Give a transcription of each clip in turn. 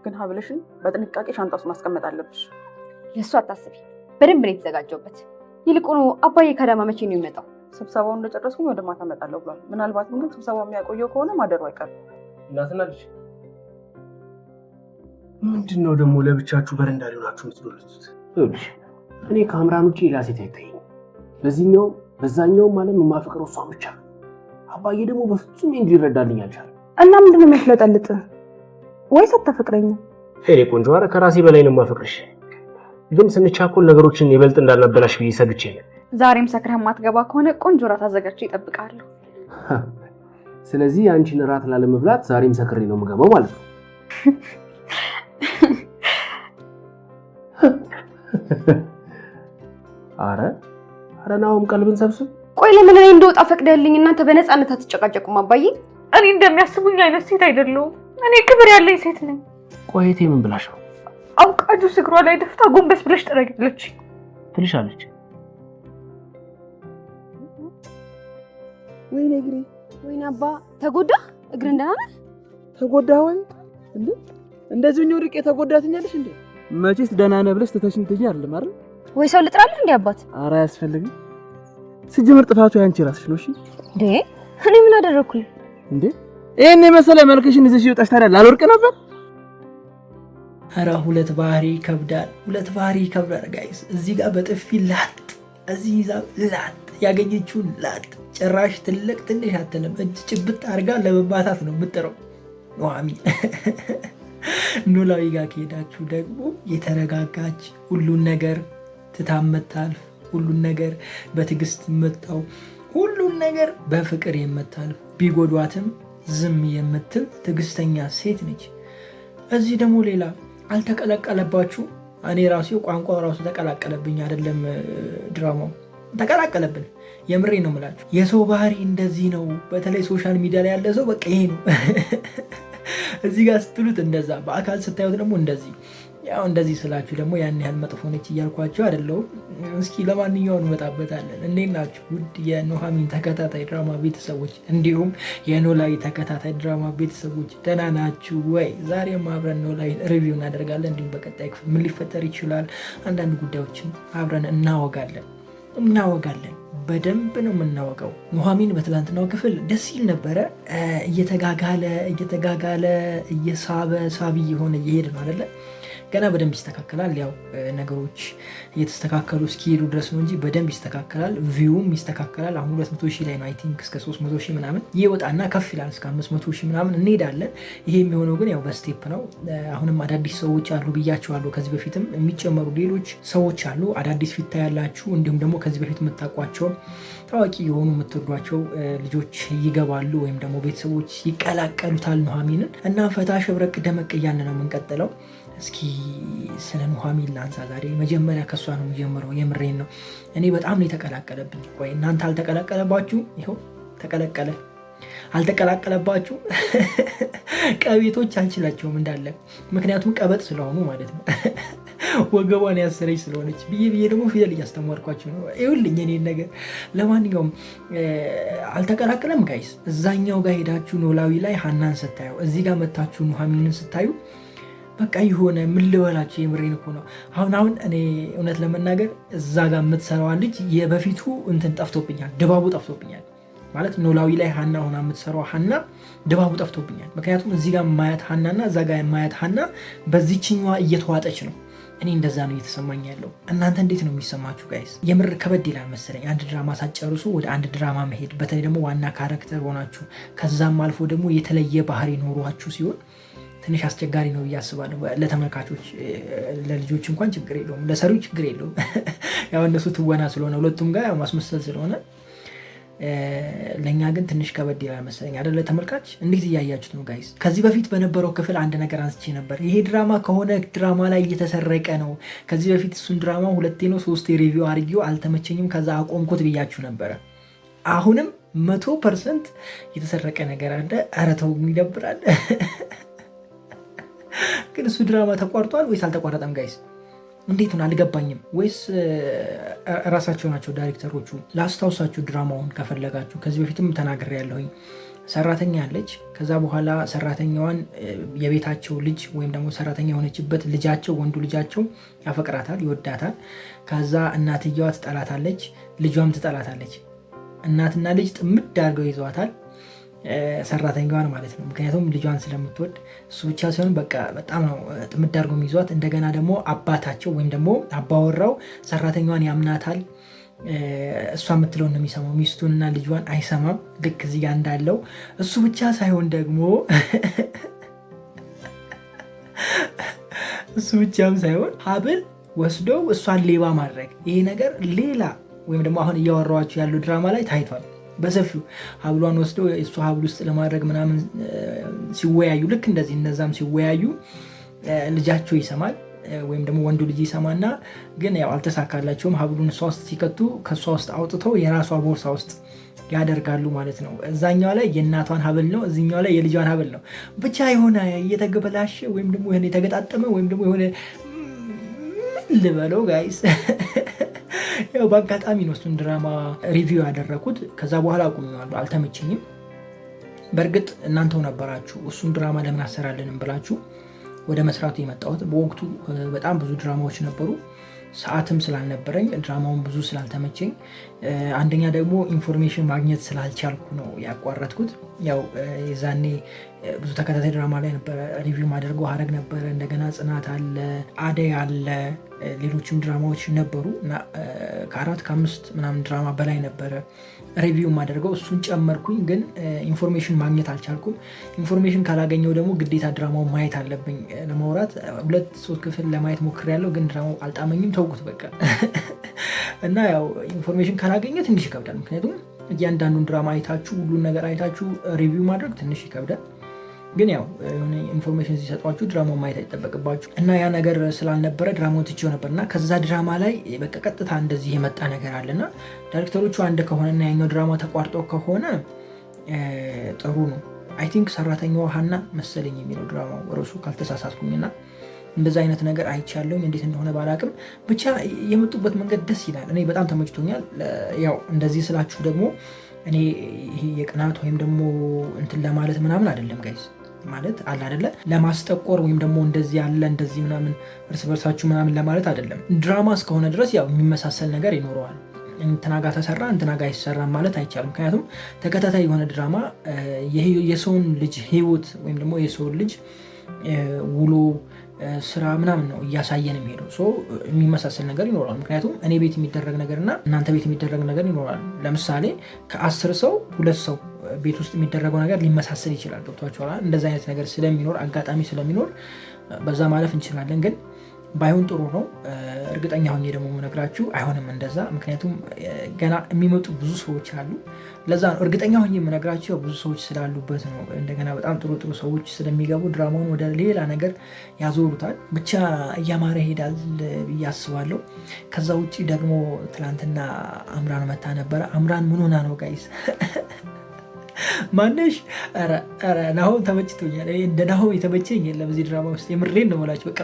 ግን ሀብልሽን በጥንቃቄ ሻንጣ ውስጥ ማስቀመጥ አለብሽ። ለእሱ አታስቢ፣ በደንብ ነው የተዘጋጀውበት። ይልቁኑ አባዬ ከአዳማ መቼ ነው የሚመጣው? ስብሰባውን እንደጨረስኩኝ ወደ ማታ እመጣለሁ ብሏል። ምናልባትም ግን ስብሰባው የሚያቆየው ከሆነ ማደሩ አይቀርም። እናትና ልጅ ምንድን ነው ደግሞ ለብቻችሁ በረንዳ ላይ ሆናችሁ የምትዶልቱት? ይኸውልሽ እኔ ከአምራን ውጭ ሌላ ሴት አይታየኝም። በዚህኛው በዛኛውም ዓለም የማፈቅረው እሷን ብቻ ነው። አባዬ ደግሞ በፍጹም እንዲረዳልኝ አልቻለም። እና ምንድን ነው የሚያስለጠልጥ? ወይስ አታፈቅረኝም? ሄኔ ቆንጆ፣ ኧረ ከራሴ በላይ ነው የማፈቅርሽ። ግን ስንቻኮል ነገሮችን ይበልጥ እንዳልነበላሽ ብዬ ሰግቼ ነው። ዛሬም ሰክረህ ማትገባ ከሆነ ቆንጆ ራት አዘጋጅቼ ይጠብቃሉ። ስለዚህ አንቺን ራት ላለመብላት ዛሬም ሰክሬ ነው የምገባው ማለት ነው። አረ ናውም ቀልብን ሰብስብ። ቆይ ለምን እኔ እንደወጣ ፈቅደልኝ እናንተ በነፃነት አትጨቃጨቁም? አባዬ እኔ እንደሚያስቡኝ አይነት ሴት አይደለሁም። እኔ ክብር ያለኝ ሴት ነኝ። ቆይቴ ምን ብላሽ ነው? አውቃጁ እግሯ ላይ ደፍታ ጎንበስ ብለሽ ጥረጊያለች ትልሻለች። ወይኔ እግሬ፣ ወይኔ አባ ተጎዳ። እግር እንደናነ ተጎዳ ወይ እንዴ? እንደዚህ ነው ርቄ ተጎዳትኛለሽ እንዴ? መቼስ ደህና ነህ ብለሽ ተተሽን ትይ አይደለም አይደል? ወይ ሰው ልጥራለህ እንዴ አባት? ኧረ አያስፈልግም። ሲጀምር ጥፋቱ ያንቺ ራስሽ ነው። እሺ እንዴ እኔ ምን አደረኩኝ እንዴ? ይሄን የመሰለ መልክሽን ይዘሽ ይወጣሽ ታዲያ ላልወርቅ ነበር? ኧረ ሁለት ባህሪ ይከብዳል፣ ሁለት ባህሪ ይከብዳል ጋይስ። እዚህ ጋር በጥፊ ላጥ፣ እዚህ ይዛ ላጥ፣ ያገኘችውን ላጥ። ጭራሽ ትልቅ ትንሽ አትልም፣ እጅ ጭብጥ አድርጋ ለመባታት ነው የምጥረው ኑሐሚን። ኖላዊ ጋር ከሄዳችሁ ደግሞ የተረጋጋች ሁሉን ነገር ትታመታልፍ፣ ሁሉን ነገር በትዕግስት የምታው፣ ሁሉን ነገር በፍቅር የምታልፍ፣ ቢጎዷትም ዝም የምትል ትዕግስተኛ ሴት ነች። እዚህ ደግሞ ሌላ አልተቀላቀለባችሁ። እኔ ራሴ ቋንቋ ራሱ ተቀላቀለብኝ፣ አይደለም ድራማው ተቀላቀለብን። የምሬ ነው የምላችሁ። የሰው ባህሪ እንደዚህ ነው። በተለይ ሶሻል ሚዲያ ላይ ያለ ሰው በቃ ይሄ ነው። እዚህ ጋር ስትሉት እንደዛ፣ በአካል ስታዩት ደግሞ እንደዚህ። ያው እንደዚህ ስላችሁ ደግሞ ያን ያህል መጥፎ ነች እያልኳቸው አይደለሁም። እስኪ ለማንኛውም እንመጣበታለን። እንዴት ናችሁ ውድ የኑሐሚን ተከታታይ ድራማ ቤተሰቦች፣ እንዲሁም የኖላዊ ተከታታይ ድራማ ቤተሰቦች ደህና ናችሁ ወይ? ዛሬም አብረን ኖላዊ ሪቪው እናደርጋለን። እንዲሁም በቀጣይ ክፍል ምን ሊፈጠር ይችላል፣ አንዳንድ ጉዳዮችን አብረን እናወጋለን። በደንብ ነው የምናወቀው። ኑሐሚን በትላንትናው ክፍል ደስ ይል ነበረ። እየተጋጋለ ሳቢ የሆነ እየሄድ ነው አይደለ? ገና በደንብ ይስተካከላል። ያው ነገሮች እየተስተካከሉ እስኪሄዱ ድረስ ነው እንጂ በደንብ ይስተካከላል። ቪውም ይስተካከላል። አሁን 200,000 ላይ ነው። አይ ቲንክ እስከ 300,000 ምናምን ይወጣና ከፍ ይላል፣ እስከ 500,000 ምናምን እንሄዳለን። ይሄ የሚሆነው ግን ያው በስቴፕ ነው። አሁንም አዳዲስ ሰዎች አሉ ብያቸዋለሁ። ከዚህ በፊትም የሚጨመሩ ሌሎች ሰዎች አሉ። አዳዲስ ፊት ያላችሁ፣ እንዲሁም ደግሞ ከዚህ በፊት የምታውቋቸው ታዋቂ የሆኑ የምትወዷቸው ልጆች ይገባሉ፣ ወይም ደግሞ ቤተሰቦች ይቀላቀሉታል ኑሐሚንን እና ፈታ ሸብረቅ ደመቅ እያልን ነው የምንቀጥለው። እስኪ ስለ ኑሐሚን ላንሳ ዛሬ። መጀመሪያ ከሷ ነው የሚጀምረው። የምሬን ነው። እኔ በጣም ነው የተቀላቀለብኝ። ወይ እናንተ አልተቀላቀለባችሁ? ይኸው ተቀላቀለ። አልተቀላቀለባችሁ? ቀቤቶች አልችላቸውም እንዳለ፣ ምክንያቱም ቀበጥ ስለሆኑ ማለት ነው። ወገቧን ያሰረች ስለሆነች ብዬ ደግሞ ፊደል እያስተማርኳቸው ነው። ይኸውልኝ እኔን ነገር። ለማንኛውም አልተቀላቀለም ጋይስ። እዛኛው ጋር ሄዳችሁ ኖላዊ ላይ ሀናን ስታዩ፣ እዚህ ጋር መታችሁ ኑሐሚንን ስታዩ በቃ የሆነ ምን ልበላችሁ፣ የምሬን እኮ ነው። አሁን እኔ እውነት ለመናገር እዛ ጋር የምትሰራዋ ልጅ የበፊቱ እንትን ጠፍቶብኛል፣ ድባቡ ጠፍቶብኛል። ማለት ኖላዊ ላይ ሀና ሆና የምትሰራዋ ሀና ድባቡ ጠፍቶብኛል። ምክንያቱም እዚህ ጋር ማያት ሀናና እዛ ጋር ማያት ሀና በዚችኛዋ እየተዋጠች ነው። እኔ እንደዛ ነው እየተሰማኝ ያለው። እናንተ እንዴት ነው የሚሰማችሁ ጋይስ? የምር ከበድ ይላል መሰለኝ አንድ ድራማ ሳትጨርሱ ወደ አንድ ድራማ መሄድ፣ በተለይ ደግሞ ዋና ካራክተር ሆናችሁ ከዛም አልፎ ደግሞ የተለየ ባህሪ ኖሯችሁ ሲሆን ትንሽ አስቸጋሪ ነው ብዬ አስባለሁ። ለተመልካቾች ለልጆች እንኳን ችግር የለውም፣ ለሰሪው ችግር የለውም። ያው እነሱ ትወና ስለሆነ ሁለቱም ጋር ማስመሰል ስለሆነ፣ ለእኛ ግን ትንሽ ከበድ ይላል መሰለኝ አይደለ? ተመልካች እንዴት እያያችሁት ነው ጋይስ? ከዚህ በፊት በነበረው ክፍል አንድ ነገር አንስቼ ነበር። ይሄ ድራማ ከሆነ ድራማ ላይ እየተሰረቀ ነው። ከዚህ በፊት እሱን ድራማ 2 ነው 3 ሪቪው አድርጌው አልተመቸኝም፣ ከዛ አቆምኩት ብያችሁ ነበረ። አሁንም 100% የተሰረቀ ነገር አለ። ኧረ ተው ይደብራል። ግን እሱ ድራማ ተቋርጧል ወይስ አልተቋረጠም ጋይስ? እንዴት ነው አልገባኝም። ወይስ ራሳቸው ናቸው ዳይሬክተሮቹ? ላስታውሳችሁ ድራማውን ከፈለጋችሁ ከዚህ በፊትም ተናግሬ ያለሁኝ። ሰራተኛ አለች። ከዛ በኋላ ሰራተኛዋን የቤታቸው ልጅ ወይም ደግሞ ሰራተኛ የሆነችበት ልጃቸው ወንዱ ልጃቸው ያፈቅራታል፣ ይወዳታል። ከዛ እናትየዋ ትጠላታለች፣ ልጇም ትጠላታለች። እናትና ልጅ ጥምድ አድርገው ይዘዋታል፣ ሰራተኛዋን ማለት ነው። ምክንያቱም ልጇን ስለምትወድ። እሱ ብቻ ሳይሆን በቃ በጣም ነው ጥምድ አድርገው የሚይዟት። እንደገና ደግሞ አባታቸው ወይም ደግሞ አባወራው ሰራተኛዋን ያምናታል። እሷ የምትለውን ነው የሚሰማው፣ ሚስቱንና ልጇን አይሰማም። ልክ እዚህ ጋር እንዳለው እሱ ብቻ ሳይሆን ደግሞ እሱ ብቻም ሳይሆን ሀብል ወስደው እሷን ሌባ ማድረግ። ይሄ ነገር ሌላ ወይም ደግሞ አሁን እያወራኋቸው ያለው ድራማ ላይ ታይቷል በሰፊው። ሀብሏን ወስደው እሱ ሀብል ውስጥ ለማድረግ ምናምን ሲወያዩ፣ ልክ እንደዚህ እነዛም ሲወያዩ ልጃቸው ይሰማል ወይም ደግሞ ወንዱ ልጅ ይሰማና ግን ያው አልተሳካላቸውም። ሀብሉን እሷ ውስጥ ሲከቱ ከእሷ ውስጥ አውጥተው የራሷ ቦርሳ ውስጥ ያደርጋሉ ማለት ነው። እዛኛው ላይ የእናቷን ሀብል ነው፣ እዚኛው ላይ የልጇን ሀብል ነው። ብቻ የሆነ እየተገበላሸ ወይም ደግሞ የሆነ የተገጣጠመ ወይም ደግሞ የሆነ ምን ልበለው ጋይስ ያው በአጋጣሚ ነው እሱን ድራማ ሪቪው ያደረኩት። ከዛ በኋላ አቁሜዋለሁ፣ አልተመቸኝም። በእርግጥ እናንተው ነበራችሁ እሱን ድራማ ለምን አሰራልንም ብላችሁ ወደ መስራቱ የመጣሁት። በወቅቱ በጣም ብዙ ድራማዎች ነበሩ፣ ሰዓትም ስላልነበረኝ ድራማውን ብዙ ስላልተመቸኝ፣ አንደኛ ደግሞ ኢንፎርሜሽን ማግኘት ስላልቻልኩ ነው ያቋረጥኩት። ያው የዛኔ ብዙ ተከታታይ ድራማ ላይ ነበረ ሪቪው ማደርገው፣ ሀረግ ነበረ፣ እንደገና ጽናት አለ፣ አደይ አለ፣ ሌሎችም ድራማዎች ነበሩ እና ከ4 ከ5 ምናምን ድራማ በላይ ነበረ ሪቪው ማደርገው። እሱን ጨመርኩኝ፣ ግን ኢንፎርሜሽን ማግኘት አልቻልኩም። ኢንፎርሜሽን ካላገኘው ደግሞ ግዴታ ድራማው ማየት አለብኝ ለማውራት። 2-3 ክፍል ለማየት ሞክሬያለሁ፣ ግን ድራማው አልጣመኝም፣ ተውኩት በቃ እና ያው ኢንፎርሜሽን ካላገኘ ትንሽ ይከብዳል። ምክንያቱም እያንዳንዱን ድራማ አይታችሁ ሁሉን ነገር አይታችሁ ሪቪው ማድረግ ትንሽ ይከብዳል። ግን ያው የሆነ ኢንፎርሜሽን ሲሰጧችሁ ድራማው ማየት አይጠበቅባችሁ እና ያ ነገር ስላልነበረ ድራማውን ትቼው ነበርና ከዛ ድራማ ላይ በቃ ቀጥታ እንደዚህ የመጣ ነገር አለና ዳይሬክተሮቹ አንድ ከሆነና ያኛው ድራማ ተቋርጦ ከሆነ ጥሩ ነው። አይ ቲንክ ሰራተኛዋ ሀና መሰለኝ የሚለው ድራማው ርዕሱ ካልተሳሳትኩኝና እንደዛ አይነት ነገር አይቻለሁ። እንዴት እንደሆነ ባላቅም ብቻ የመጡበት መንገድ ደስ ይላል። እኔ በጣም ተመችቶኛል። ያው እንደዚህ ስላችሁ ደግሞ እኔ ይሄ የቅናት ወይም ደግሞ እንትን ለማለት ምናምን አይደለም ጋይስ፣ ማለት አለ አይደለ ለማስጠቆር ወይም ደግሞ እንደዚህ ያለ እንደዚህ ምናምን እርስ በርሳችሁ ምናምን ለማለት አይደለም። ድራማ እስከሆነ ድረስ ያው የሚመሳሰል ነገር ይኖረዋል። እንትና ጋር ተሰራ እንትና ጋር አይሰራም ማለት አይቻልም። ምክንያቱም ተከታታይ የሆነ ድራማ የሰውን ልጅ ህይወት ወይም ደግሞ የሰውን ልጅ ውሎ ስራ ምናምን ነው እያሳየን የሚሄደው። የሚመሳሰል ነገር ይኖራል። ምክንያቱም እኔ ቤት የሚደረግ ነገርና እናንተ ቤት የሚደረግ ነገር ይኖራል። ለምሳሌ ከ10 ሰው 2 ሰው ቤት ውስጥ የሚደረገው ነገር ሊመሳሰል ይችላል። ገብቷችኋል? እንደዛ አይነት ነገር ስለሚኖር አጋጣሚ ስለሚኖር በዛ ማለፍ እንችላለን። ግን ባይሆን ጥሩ ነው። እርግጠኛ ሆኜ ደግሞ የምነግራችሁ አይሆንም እንደዛ። ምክንያቱም ገና የሚመጡ ብዙ ሰዎች አሉ። ለዛ ነው እርግጠኛ ሆኜ የምነግራችሁ ብዙ ሰዎች ስላሉበት ነው። እንደገና በጣም ጥሩ ጥሩ ሰዎች ስለሚገቡ ድራማውን ወደ ሌላ ነገር ያዞሩታል። ብቻ እያማረ ሄዳል ብዬ አስባለሁ። ከዛ ውጭ ደግሞ ትላንትና አምራን መታ ነበረ። አምራን ምን ሆና ነው ጋይስ? ማነሽ? ኧረ ናሆም ተመችቶኛል። እንደ ናሆም የተመቸኝ የለም እዚህ ድራማ ውስጥ። የምሬን ነው የምላችሁ። በቃ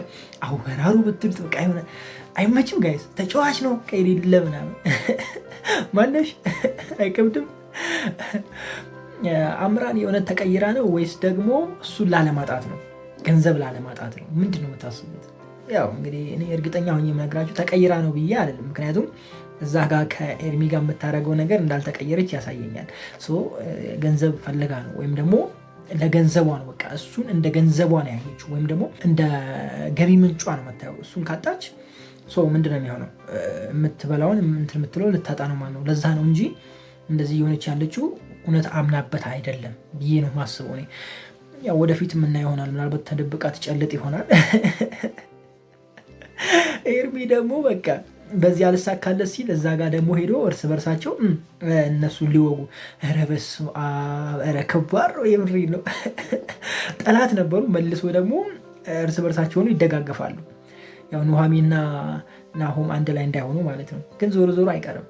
አወራሩ ብትሉት በቃ የሆነ አይመችም ጋይስ። ተጫዋች ነው ከሌለ ምናምን። ማነሽ? አይከብድም። አምራን የእውነት ተቀይራ ነው ወይስ ደግሞ እሱን ላለማጣት ነው? ገንዘብ ላለማጣት ነው? ምንድን ነው የምታስቡት? ያው እንግዲህ እኔ እርግጠኛ ሆኜ የምነግራችሁ ተቀይራ ነው ብዬ አይደለም። ምክንያቱም እዛ ጋር ከኤርሚ ጋር የምታደርገው ነገር እንዳልተቀየረች ያሳየኛል። ገንዘብ ፈልጋ ነው ወይም ደግሞ ለገንዘቧ ነው። በቃ እሱን እንደ ገንዘቧ ነው ያየችው ወይም ደግሞ እንደ ገቢ ምንጯ ነው የምታየው። እሱን ካጣች ምንድን ነው የሚሆነው? የምትበላውን እንትን የምትለው ልታጣ ነው ማለት ነው። ለዛ ነው እንጂ እንደዚህ የሆነች ያለችው እውነት አምናበት አይደለም ብዬ ነው ማስበው እኔ። ያው ወደፊት የምናየው ይሆናል። ምናልባት ተደብቃ ትጨልጥ ይሆናል። ኤርሚ ደግሞ በቃ በዚህ አልሳካለት ሲል እዛ ጋር ደግሞ ሄዶ እርስ በርሳቸው እነሱ ሊወጉ። ኧረ በስመ አብ! ኧረ ከባድ ነው። የምሬ ነው። ጠላት ነበሩ፣ መልሶ ደግሞ እርስ በርሳቸውን ይደጋገፋሉ። ያው ኑሃሚንና ናሆም አንድ ላይ እንዳይሆኑ ማለት ነው። ግን ዞሮ ዞሮ አይቀርም።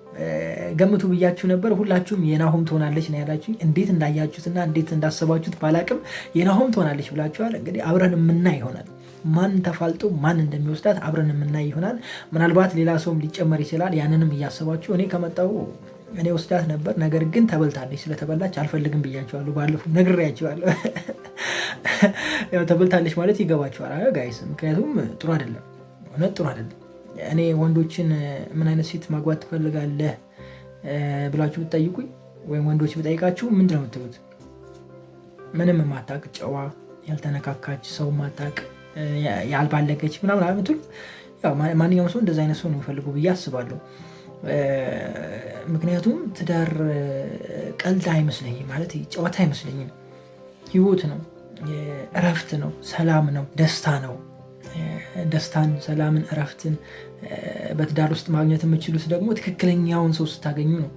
ገምቱ ብያችሁ ነበር። ሁላችሁም የናሆም ትሆናለች ነው ያላችሁ። እንዴት እንዳያችሁትና እንዴት እንዳሰባችሁት ባላቅም የናሆም ትሆናለች ብላችኋል። እንግዲህ አብረን የምናይ ይሆናል። ማን ተፋልጦ ማን እንደሚወስዳት አብረን የምናይ ይሆናል። ምናልባት ሌላ ሰውም ሊጨመር ይችላል። ያንንም እያሰባችሁ እኔ ከመጣሁ እኔ ወስዳት ነበር። ነገር ግን ተበልታለች። ስለተበላች አልፈልግም ብያቸዋለሁ። ባለፈው ነግሬያቸዋለሁ። ያው ተበልታለች ማለት ይገባቸዋል ጋይስ። ምክንያቱም ጥሩ አይደለም፣ እውነት ጥሩ አይደለም። እኔ ወንዶችን ምን አይነት ሴት ማግባት ትፈልጋለህ ብላችሁ ብትጠይቁኝ ወይም ወንዶች ብጠይቃችሁ ምንድን ነው የምትሉት? ምንም የማታውቅ ጨዋ፣ ያልተነካካች፣ ሰው ማታውቅ፣ ያልባለገች ምናምን አልምትሉት። ያው ማንኛውም ሰው እንደዚ አይነት ሰው ነው የሚፈልገው ብዬ አስባለሁ። ምክንያቱም ትዳር ቀልድ አይመስለኝም፣ ማለት ጨዋታ አይመስለኝም። ህይወት ነው፣ እረፍት ነው፣ ሰላም ነው፣ ደስታ ነው። ደስታን፣ ሰላምን፣ እረፍትን በትዳር ውስጥ ማግኘት የምችሉት ደግሞ ትክክለኛውን ሰው ስታገኙ ነው።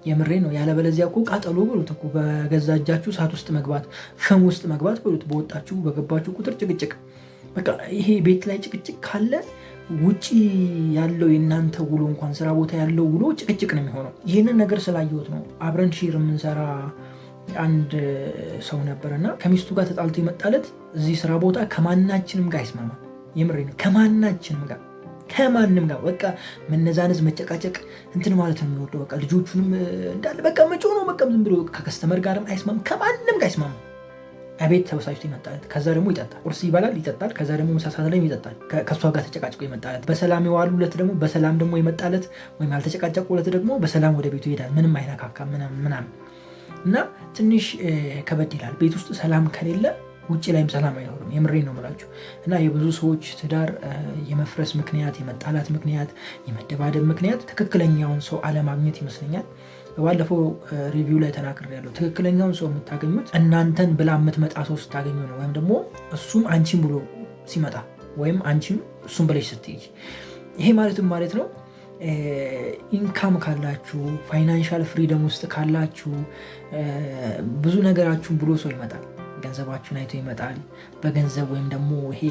የምሬ ነው። ያለበለዚያ እኮ ቃጠሎ በሉት እኮ፣ በገዛ እጃችሁ እሳት ውስጥ መግባት፣ ፍም ውስጥ መግባት በሉት። በወጣችሁ በገባችሁ ቁጥር ጭቅጭቅ። በቃ ይሄ ቤት ላይ ጭቅጭቅ ካለ ውጪ ያለው የእናንተ ውሎ እንኳን ስራ ቦታ ያለው ውሎ ጭቅጭቅ ነው የሚሆነው። ይህንን ነገር ስላየሁት ነው። አብረን ሺር የምንሰራ አንድ ሰው ነበርና ከሚስቱ ጋር ተጣልቶ ይመጣለት እዚህ ስራ ቦታ ከማናችንም ጋር አይስማማ። የምሬ ነው። ከማናችንም ጋር ከማንም ጋር በቃ መነዛነዝ፣ መጨቃጨቅ እንትን ማለት ነው የሚወደው። በቃ ልጆቹንም እንዳለ በቃ መጮ ነው። በቃ ዝም ብሎ ከከስተመር ጋርም አይስማም፣ ከማንም ጋር አይስማም። አቤት ተበሳጭቶ ይመጣለት። ከዛ ደግሞ ይጠጣል፣ ቁርስ ይበላል፣ ይጠጣል። ከዛ ደግሞ ምሳ ሰዓት ላይ ይጠጣል። ከእሷ ጋር ተጨቃጭቆ ይመጣለት። በሰላም የዋሉለት ደግሞ በሰላም ደግሞ ይመጣለት፣ ወይም ያልተጨቃጨቁለት ደግሞ በሰላም ወደ ቤቱ ይሄዳል። ምንም አይነካካም ምናምን እና ትንሽ ከበድ ይላል። ቤት ውስጥ ሰላም ከሌለ ውጭ ላይም ሰላም አይኖርም። የምሬን ነው የምላችሁ። እና የብዙ ሰዎች ትዳር የመፍረስ ምክንያት፣ የመጣላት ምክንያት፣ የመደባደብ ምክንያት ትክክለኛውን ሰው አለማግኘት ይመስለኛል። ባለፈው ሪቪው ላይ ተናግሬያለሁ። ትክክለኛውን ሰው የምታገኙት እናንተን ብላ የምትመጣ ሰው ስታገኙ ነው። ወይም ደግሞ እሱም አንቺን ብሎ ሲመጣ ወይም አንቺም እሱም ብለሽ ስትሄጂ። ይሄ ማለትም ማለት ነው ኢንካም ካላችሁ፣ ፋይናንሻል ፍሪደም ውስጥ ካላችሁ ብዙ ነገራችሁን ብሎ ሰው ይመጣል። ገንዘባችሁን አይቶ ይመጣል። በገንዘብ ወይም ደግሞ ይሄ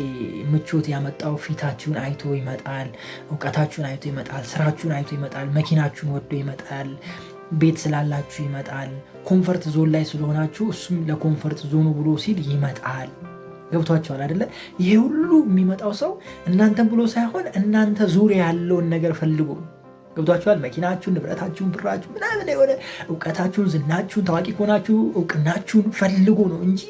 ምቾት ያመጣው ፊታችሁን አይቶ ይመጣል። እውቀታችሁን አይቶ ይመጣል። ስራችሁን አይቶ ይመጣል። መኪናችሁን ወዶ ይመጣል። ቤት ስላላችሁ ይመጣል። ኮንፈርት ዞን ላይ ስለሆናችሁ እሱም ለኮንፈርት ዞኑ ብሎ ሲል ይመጣል። ገብቷችኋል አይደለ? ይሄ ሁሉ የሚመጣው ሰው እናንተን ብሎ ሳይሆን እናንተ ዙሪያ ያለውን ነገር ፈልጎ። ገብቷችኋል? መኪናችሁን፣ ንብረታችሁን፣ ብራችሁ ምናምን የሆነ እውቀታችሁን፣ ዝናችሁን፣ ታዋቂ ከሆናችሁ እውቅናችሁን ፈልጎ ነው እንጂ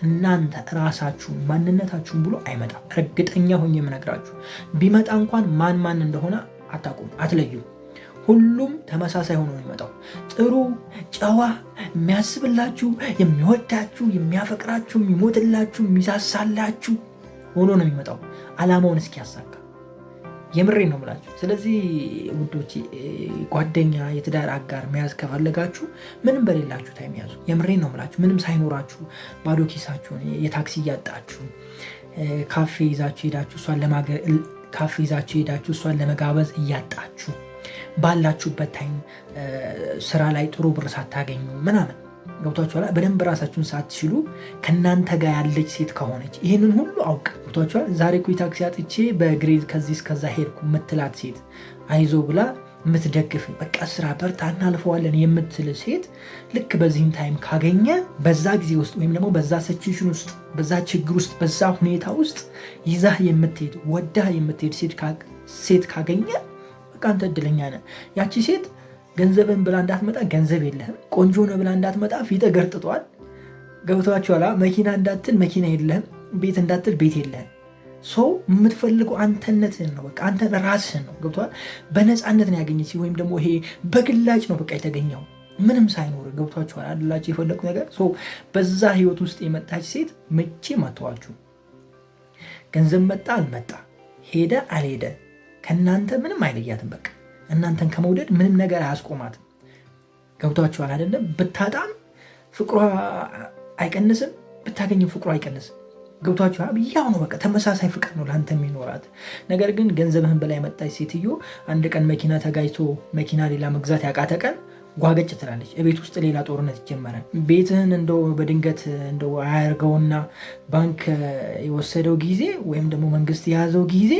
እናንተ ራሳችሁን ማንነታችሁን ብሎ አይመጣም። እርግጠኛ ሆኜ የምነግራችሁ ቢመጣ እንኳን ማን እንደሆነ አታውቁም፣ አትለዩም። ሁሉም ተመሳሳይ ሆኖ ነው የሚመጣው። ጥሩ፣ ጨዋ፣ የሚያስብላችሁ፣ የሚወዳችሁ፣ የሚያፈቅራችሁ፣ የሚሞትላችሁ፣ የሚሳሳላችሁ ሆኖ ነው የሚመጣው ዓላማውን እስኪያሳካ። የምሬን ነው የምላችሁ። ስለዚህ ውዶቼ ጓደኛ፣ የትዳር አጋር መያዝ ከፈለጋችሁ ምንም በሌላችሁ ታይም ያዙ። የምሬን ነው የምላችሁ። ምንም ሳይኖራችሁ ባዶ ኪሳችሁን የታክሲ እያጣችሁ ካፌ ይዛችሁ ሄዳችሁ እሷን ለመጋበዝ እያጣችሁ ባላችሁበት ታይም ስራ ላይ ጥሩ ብር ሳታገኙ ምናምን ገብቷችኋል። በደንብ ራሳችሁን ሳትችሉ ከእናንተ ጋር ያለች ሴት ከሆነች ይህንን ሁሉ አውቅ ገብቷችኋል። ዛሬ እኮ ታክሲ አጥቼ በግሬድ ከዚህ እስከዛ ሄድኩ የምትላት ሴት፣ አይዞ ብላ የምትደግፍ፣ በቃ ስራ በርታ እናልፈዋለን የምትል ሴት ልክ በዚህም ታይም ካገኘ በዛ ጊዜ ውስጥ ወይም ደግሞ በዛ ሲቹዌሽን ውስጥ፣ በዛ ችግር ውስጥ፣ በዛ ሁኔታ ውስጥ ይዛህ የምትሄድ ወዳህ የምትሄድ ሴት ካገኘ አንተ እድለኛ ነህ። ያቺ ሴት ገንዘብን ብላ እንዳትመጣ ገንዘብ የለህም። ቆንጆ ነው ብላ እንዳትመጣ ፊት ገርጥጧል። ገብቷችኋል? መኪና እንዳትል መኪና የለህም። ቤት እንዳትል ቤት የለህም። ሰው የምትፈልገው አንተነትህን ነው። በቃ አንተ ራስህን ነው። ገብቷል? በነፃነት ነው ያገኘች፣ ወይም ደግሞ ይሄ በግላጭ ነው በቃ የተገኘው ምንም ሳይኖር። ገብቷችኋል? አላችሁ የፈለጉ ነገር። በዛ ህይወት ውስጥ የመጣች ሴት መቼም አትተዋችሁ። ገንዘብ መጣ አልመጣ፣ ሄደ አልሄደ ከእናንተ ምንም አይለያትም። በቃ እናንተን ከመውደድ ምንም ነገር አያስቆማትም። ገብቷችኋል አይደለም? ብታጣም ፍቅሯ አይቀንስም፣ ብታገኝም ፍቅሯ አይቀንስም። ገብቷችኋል? ያው ነው በቃ ተመሳሳይ ፍቅር ነው ለአንተ የሚኖራት። ነገር ግን ገንዘብህን በላይ መጣች ሴትዮ አንድ ቀን መኪና ተጋጅቶ መኪና ሌላ መግዛት ያቃተ ቀን ጓገጭ ትላለች። ቤት ውስጥ ሌላ ጦርነት ይጀመራል። ቤትህን እንደው በድንገት እንደው አያርገውና ባንክ የወሰደው ጊዜ ወይም ደግሞ መንግስት የያዘው ጊዜ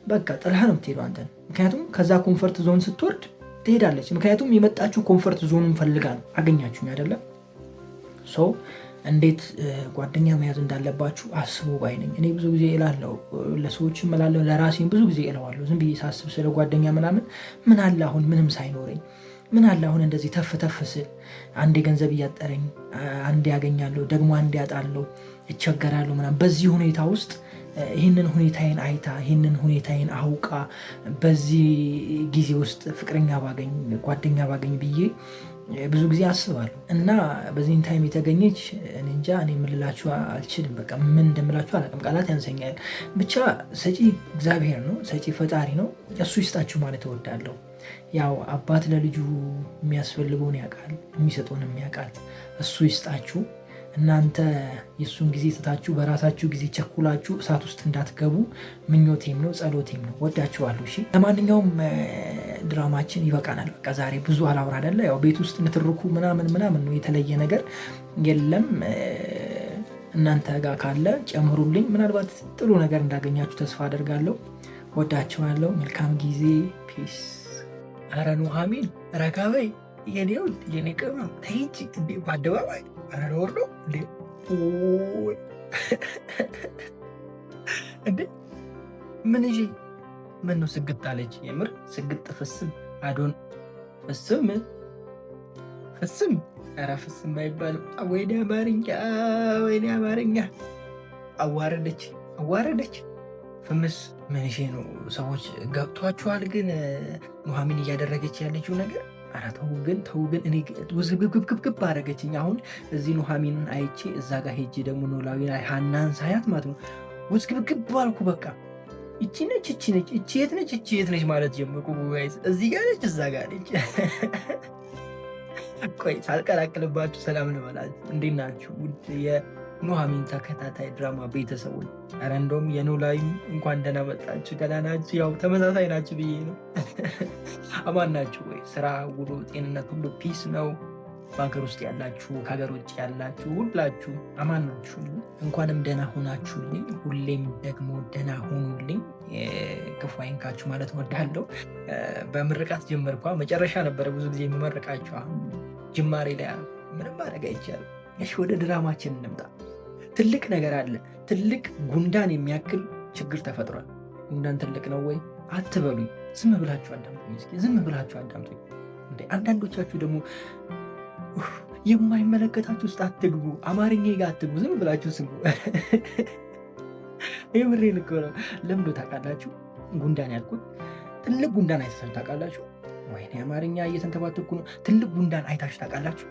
በቃ ጥላህ ነው የምትሄደው አንተን። ምክንያቱም ከዛ ኮንፈርት ዞን ስትወርድ ትሄዳለች። ምክንያቱም የመጣችሁ ኮንፈርት ዞኑን ፈልጋ ነው። አገኛችሁኝ አይደለም? ሰው እንዴት ጓደኛ መያዝ እንዳለባችሁ አስቡ ባይ ነኝ። እኔ ብዙ ጊዜ እላለሁ፣ ለሰዎችም እላለሁ፣ ለራሴም ብዙ ጊዜ እለዋለሁ። ዝም ብዬ ሳስብ ስለ ጓደኛ ምናምን ምን አለ አሁን ምንም ሳይኖረኝ ምን አለ አሁን እንደዚህ ተፍ ተፍ ስል አንዴ ገንዘብ እያጠረኝ አንዴ ያገኛለሁ ደግሞ አንዴ ያጣለሁ እቸገራለሁ ምናምን። በዚህ ሁኔታ ውስጥ ይህንን ሁኔታዬን አይታ ይህንን ሁኔታዬን አውቃ በዚህ ጊዜ ውስጥ ፍቅረኛ ባገኝ ጓደኛ ባገኝ ብዬ ብዙ ጊዜ አስባለሁ እና በዚህን ታይም የተገኘች እንጃ እኔ የምልላችሁ አልችልም። በቃ ምን እንደምላችሁ አላውቅም፣ ቃላት ያንሰኛል። ብቻ ሰጪ እግዚአብሔር ነው፣ ሰጪ ፈጣሪ ነው። እሱ ይስጣችሁ ማለት እወዳለሁ። ያው አባት ለልጁ የሚያስፈልገውን ያውቃል፣ የሚሰጠውንም ያውቃል። እሱ ይስጣችሁ። እናንተ የእሱን ጊዜ ትታችሁ በራሳችሁ ጊዜ ቸኩላችሁ እሳት ውስጥ እንዳትገቡ ምኞቴም ነው ጸሎቴም ነው። ወዳችኋለሁ። እሺ፣ ለማንኛውም ድራማችን ይበቃናል። በቃ ዛሬ ብዙ አላውራ አይደለ? ያው ቤት ውስጥ ንትርኩ ምናምን ነው፣ የተለየ ነገር የለም። እናንተ ጋር ካለ ጨምሩልኝ። ምናልባት ጥሩ ነገር እንዳገኛችሁ ተስፋ አደርጋለሁ። ወዳችኋለሁ። መልካም ጊዜ። ፒስ። ኧረ ኑሐሚን ረጋ በይ የኔ ቅመም፣ ተይ እንጂ እንዴ! በአደባባይ አረወር ነው እንዴ? እንዴ ምን ይዤ ምን ነው ስግጥ አለች? የምር ስግጥ ፍስም አዶን ፍስም ኧረ ፍስም አይባልም። ወይኔ አማርኛ አዋረደች። ፍምስ ምን ይዤ ነው? ሰዎች ገብቷችኋል? ግን ኑሐሚን እያደረገች ያለችው ነገር ኧረ ተው ግን እኔ ውዝግብግብግብ አደረገችኝ። አሁን እዚህ ኑሐሚንን አይቼ እዛ ጋር ሄጄ ደግሞ ኖላዊ ላይ ሀናን ሳያት ማለት ነው ውዝግብግብ ባልኩ። በቃ እቺ ነች እቺ የት ነች ማለት ጀመርኩ። ጋይስ እዚህ ጋር ነች እዛ ጋር ነች። ቆይ ሳልቀላቅልባችሁ ሰላም ልበላችሁ። እንዴት ናችሁ ውድ የኑሐሚን ተከታታይ ድራማ ቤተሰቦች? ኧረ እንደውም የኖላዊ እንኳን ደህና መጣችሁ። ደህና ናችሁ? ያው ተመሳሳይ ናችሁ ብዬ ነው። አማን ናችሁ ወይ? ስራ፣ ውሎ፣ ጤንነት ሁሉ ፒስ ነው? በሀገር ውስጥ ያላችሁ ከሀገር ውጭ ያላችሁ ሁላችሁ አማን ናችሁ? እንኳንም ደህና ሆናችሁልኝ። ሁሌም ደግሞ ደህና ሆኑልኝ። ክፉ አይንካችሁ ማለት እወዳለሁ። በምርቃት ጀመርኳ። መጨረሻ ነበረ ብዙ ጊዜ የምመርቃችሁ። አሁን ጅማሬ ላይ ምንም ማድረግ አይቻልም። እሺ ወደ ድራማችን እንምጣ። ትልቅ ነገር አለ። ትልቅ ጉንዳን የሚያክል ችግር ተፈጥሯል። ጉንዳን ትልቅ ነው ወይ አትበሉኝ። ዝም ብላችሁ አዳምጡኝ። እስኪ ዝም ብላችሁ አዳምጡኝ። እንዴ አንዳንዶቻችሁ ደግሞ የማይመለከታችሁ ውስጥ አትግቡ፣ አማርኛ ጋር አትግቡ፣ ዝም ብላችሁ ስሙ። የምሬን እኮ ነው። ለምዶ ታውቃላችሁ? ጉንዳን ያልኩት ትልቅ ጉንዳን አይታችሁ ታውቃላችሁ? ወይኔ አማርኛ እየተንተባተኩ ነው። ትልቅ ጉንዳን አይታችሁ ታውቃላችሁ?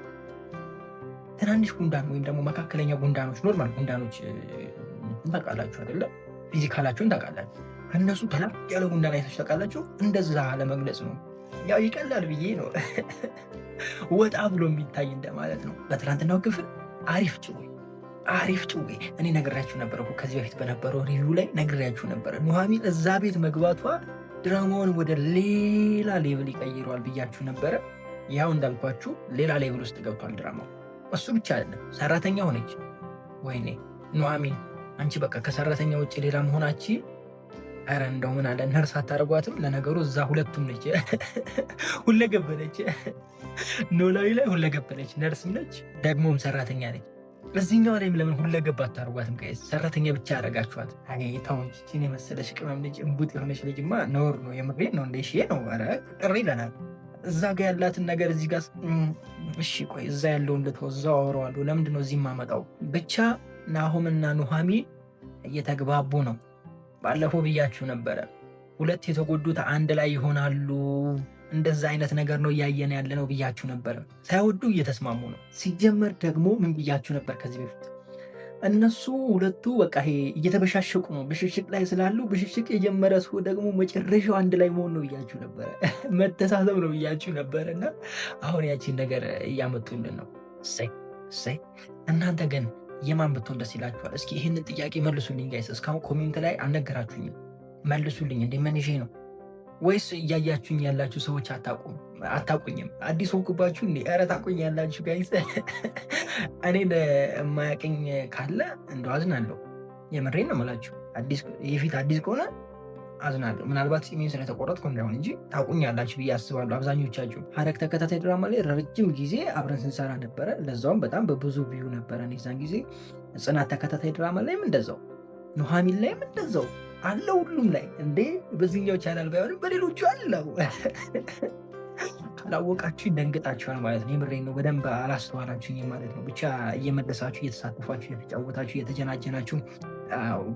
ትናንሽ ጉንዳን ወይም ደግሞ መካከለኛ ጉንዳኖች፣ ኖርማል ጉንዳኖች ታውቃላችሁ አይደለም? ፊዚካላችሁን ታውቃላችሁ። ከእነሱ ተላቅ ያለ ጉንዳን አይታችሁ ታውቃላችሁ? እንደዛ ለመግለጽ ነው። ያው ይቀላል ብዬ ነው። ወጣ ብሎ የሚታይ እንደማለት ነው። በትናንትናው ክፍል አሪፍ ጭዌ እኔ ነግሬያችሁ ነበረ። ከዚህ በፊት በነበረው ሪቪው ላይ ነግሬያችሁ ነበረ። ኑሐሚን እዛ ቤት መግባቷ ድራማውን ወደ ሌላ ሌቭል ይቀይረዋል ብያችሁ ነበረ። ያው እንዳልኳችሁ ሌላ ሌቭል ውስጥ ገብቷል ድራማው። እሱ ብቻ አይደለም፣ ሰራተኛ ሆነች። ወይኔ ኑሐሚን አንቺ በቃ ከሰራተኛ ውጭ ሌላ መሆናችን። ኧረ እንደው ምን አለ ነርስ አታደርጓትም? ለነገሩ እዛ ሁለቱም ነች፣ ሁለገብ ነች። ኖላዊ ላይ ሁለገብ ነች፣ ነርስም ነች ደግሞም ሰራተኛ ነች። እዚህኛው ላይም ለምን ሁለገብ አታደርጓትም? ሰራተኛ ብቻ ያደረጋችኋት። ተው እንጂ እቺን የመሰለሽ ቅመም ልጅ እንቡጥ የሆነች ልጅማ ነውር ነው። የምሬን ነው። እንደ ነው። ኧረ ቅር ይለናል። እዛ ጋ ያላትን ነገር እዚህ ጋር እሺ ቆይ እዛ ያለውን ልተው፣ እዛው አወራዋለሁ። ለምንድን ነው እዚህ የማመጣው? ብቻ ናሆምና ኑሐሚን እየተግባቡ ነው። ባለፈው ብያችሁ ነበረ፣ ሁለት የተጎዱት አንድ ላይ ይሆናሉ። እንደዛ አይነት ነገር ነው እያየን ያለ ነው ብያችሁ ነበረ። ሳይወዱ እየተስማሙ ነው። ሲጀመር ደግሞ ምን ብያችሁ ነበር ከዚህ በፊት? እነሱ ሁለቱ በቃ ይሄ እየተበሻሸቁ ነው። ብሽሽቅ ላይ ስላሉ ብሽሽቅ የጀመረ ሰው ደግሞ መጨረሻው አንድ ላይ መሆን ነው ብያችሁ ነበረ። መተሳሰብ ነው ብያችሁ ነበረ። እና አሁን ያቺን ነገር እያመጡልን ነው። እሰይ። እናንተ ግን የማን ብትሆን ደስ ይላችኋል? እስኪ ይህንን ጥያቄ መልሱልኝ ጋይስ። እስካሁን ኮሜንት ላይ አልነገራችሁኝም። መልሱልኝ። እንደ መንሼ ነው ወይስ እያያችሁኝ ያላችሁ ሰዎች አታውቁኝም? አዲስ ሆንኩባችሁ እንዴ? ኧረ ታውቁኝ ያላችሁ ጋይስ። እኔን የማያውቅኝ ካለ እንደው አዝናለሁ። የምሬን ነው የምላችሁ። የፊት አዲስ ከሆነ አዝናለሁ። ምናልባት ጺሜን ስለተቆረጥኩ እንዳይሆን እንጂ ታውቁኝ ያላችሁ ብዬ አስባለሁ አብዛኞቻችሁ። ሐረግ ተከታታይ ድራማ ላይ ረጅም ጊዜ አብረን ስንሰራ ነበረ። ለዛውም በጣም በብዙ ቪዩ ነበረ የዛን ጊዜ። ጽናት ተከታታይ ድራማ ላይም እንደዛው፣ ኑሐሚን ላይም እንደዛው አለው። ሁሉም ላይ እንዴ በዚህኛው ቻናል ባይሆንም በሌሎቹ አለው። ካላወቃችሁ ደንግጣችኋል ማለት ነው። የምሬን ነው። በደንብ አላስተዋላችሁኝም ማለት ነው። ብቻ እየመለሳችሁ እየተሳተፋችሁ እየተጫወታችሁ እየተጀናጀናችሁ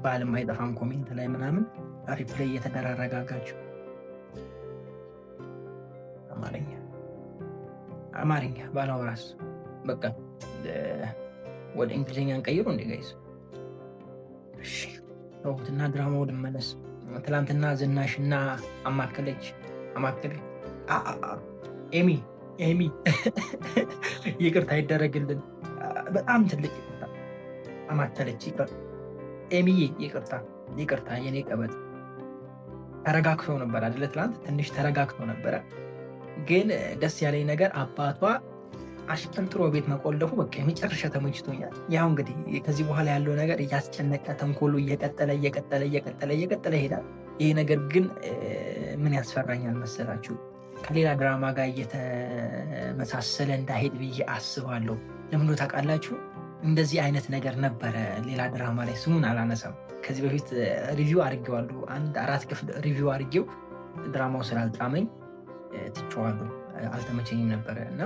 ባልም አይጠፋም ኮሜንት ላይ ምናምን ሪፕሌይ እየተደራረጋጋችሁ አማርኛ ባላወራስ በቃ ወደ እንግሊዝኛ እንቀይሩ እንዴ ጋይስ? እሺ ተውትና ድራማው ልመለስ። ትላንትና ዝናሽና አማከለች ኤሚ ይቅርታ ይደረግልን። በጣም ትልቅ ይቅርታ አማከለች። ኤሚዬ ይቅርታ የኔ ቀበጥ። ተረጋግተው ነበር አይደለ? ትላንት ትንሽ ተረጋግተው ነበረ። ግን ደስ ያለኝ ነገር አባቷ አሽቀንጥሮ ቤት መቆለፉ በቃ የመጨረሻ ተመችቶኛል። ያው እንግዲህ ከዚህ በኋላ ያለው ነገር እያስጨነቀ ተንኮሉ እየቀጠለ ይሄዳል። ይሄ ነገር ግን ምን ያስፈራኛል መሰላችሁ? ከሌላ ድራማ ጋር እየተመሳሰለ እንዳሄድ ብዬ አስባለሁ። ለምን ታውቃላችሁ? እንደዚህ አይነት ነገር ነበረ ሌላ ድራማ ላይ፣ ስሙን አላነሳም። ከዚህ በፊት ሪቪው አድርጌዋለሁ። 4 ክፍል ሪቪው አድርጌው ድራማው ስላልጣመኝ ትቼዋለሁ። አልተመቸኝም ነበረ እና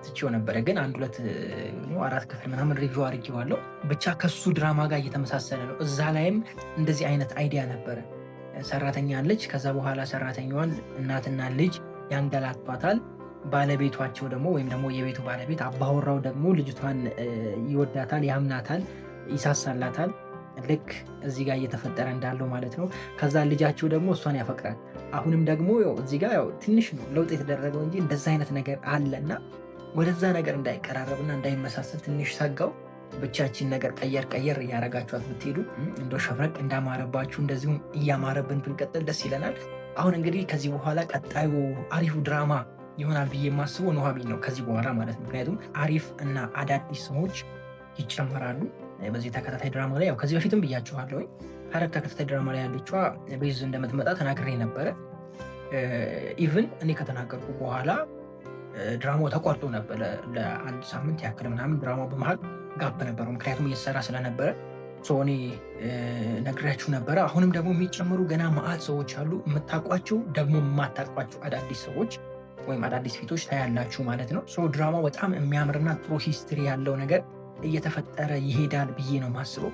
ትቼው ነበረ። ግን 4 ክፍል ምናምን ሪቪው አድርጌዋለሁ። ብቻ ከሱ ድራማ ጋር እየተመሳሰለ ነው። እዛ ላይም እንደዚህ አይነት አይዲያ ነበረ። ሰራተኛ አለች። ከዛ በኋላ ሰራተኛዋን እናትና ልጅ ያንገላቷታል። ባለቤቷቸው ደግሞ ወይም ደግሞ የቤቱ ባለቤት አባወራው ደግሞ ልጅቷን ይወዳታል፣ ያምናታል፣ ይሳሳላታል። ልክ እዚህ ጋር እየተፈጠረ እንዳለው ማለት ነው። ከዛ ልጃቸው ደግሞ እሷን ያፈቅራል። አሁንም ደግሞ እዚህ ጋር ትንሽ ነው ለውጥ የተደረገው እንጂ እንደዛ አይነት ነገር አለና ወደዛ ነገር እንዳይቀራረብና እንዳይመሳሰል ትንሽ ሰጋው። ብቻችን ነገር ቀየር እያረጋችኋት ብትሄዱ እንደው ሸብረቅ እንዳማረባችሁ እንደዚሁም እያማረብን ብንቀጥል ደስ ይለናል። አሁን እንግዲህ ከዚህ በኋላ ቀጣዩ አሪፉ ድራማ ይሆናል ብዬ የማስበው ኑሃሚን ነው ከዚህ በኋላ ማለት ነው። ምክንያቱም አሪፍ እና አዳዲስ ሰዎች ይጨመራሉ በዚህ ተከታታይ ድራማ ላይ። ያው ከዚህ በፊትም ብያችኋለሁ ሐረግ ተከታታይ ድራማ ላይ ያለችዋ ቤዝ እንደምትመጣ ተናግሬ ነበረ። ኢቭን እኔ ከተናገርኩ በኋላ ድራማው ተቋርጦ ነበር ለአንድ ሳምንት ያክል ምናምን። ድራማው በመሀል ጋብ ነበረው ምክንያቱም እየተሰራ ስለነበረ እኔ ነግሬያችሁ ነበረ። አሁንም ደግሞ የሚጨምሩ ገና መዓት ሰዎች አሉ። የምታውቋቸው ደግሞ የማታውቋቸው አዳዲስ ሰዎች ወይም አዳዲስ ፊቶች ታያላችሁ ማለት ነው። ድራማው በጣም የሚያምርና ጥሩ ሂስትሪ ያለው ነገር እየተፈጠረ ይሄዳል ብዬ ነው ማስበው።